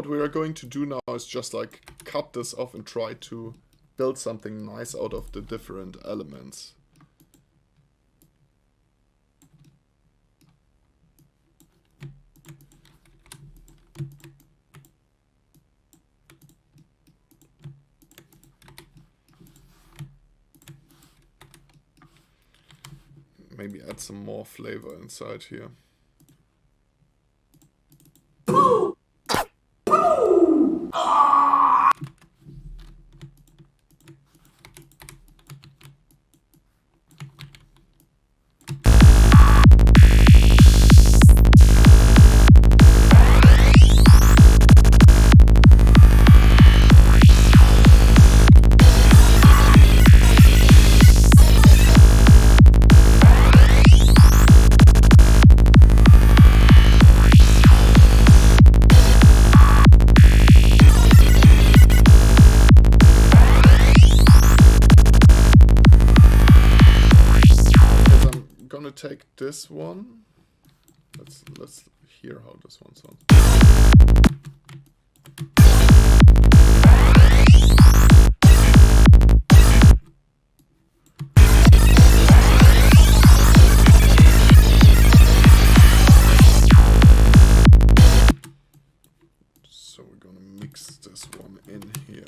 what we are going to do now is just like cut this off and try to build something nice out of the different elements. Maybe add some more flavor inside here. Take this one. Let's hear how this one sounds. So we're gonna mix this one in here.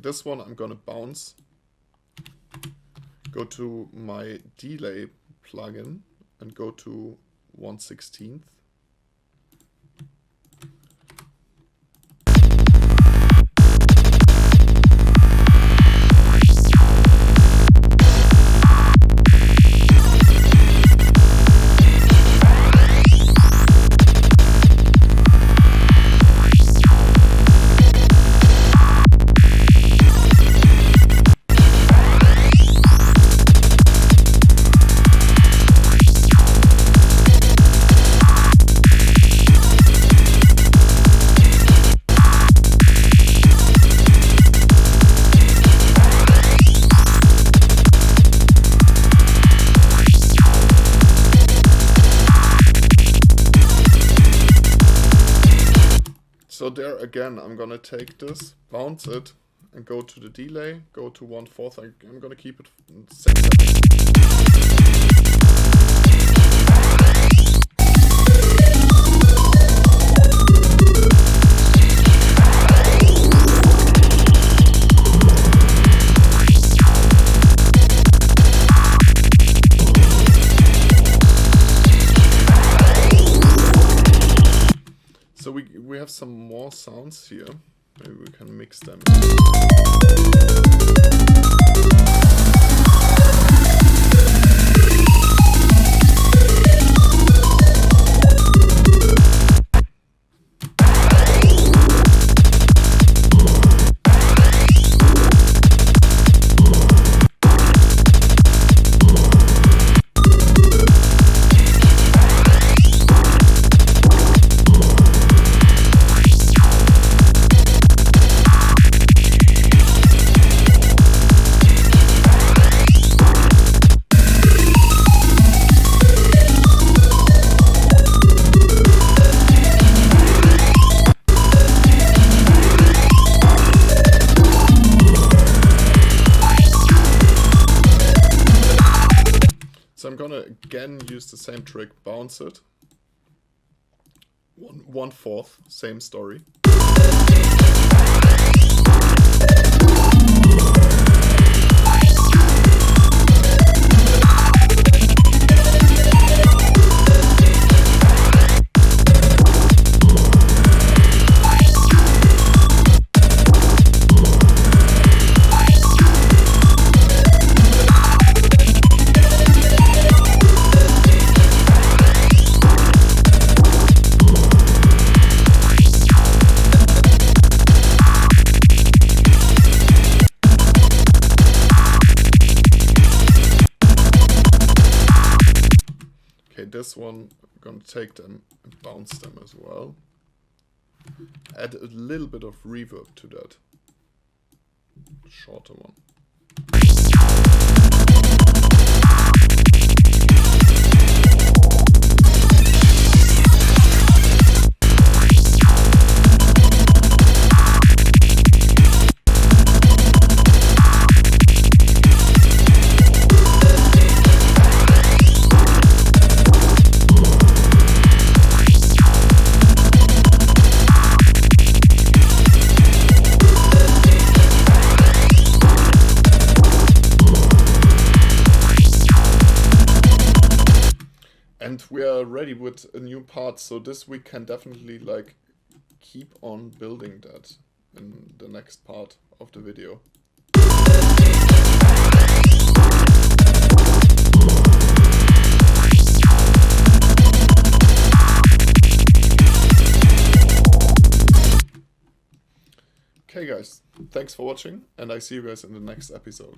This one I'm gonna bounce, go to my delay plugin and go to 1/16. So there again, I'm gonna take this, bounce it, and go to the delay, go to 1/4. I'm gonna keep it 6 seconds. So we have some more sounds here. Maybe we can mix them. So I'm gonna again use the same trick, bounce it. 1/4, same story. this one, I'm gonna take them and bounce them as well. Add a little bit of reverb to that. Shorter one. And we are ready with a new part, so this we can definitely like keep on building that in the next part of the video. Okay guys, thanks for watching, and I see you guys in the next episode.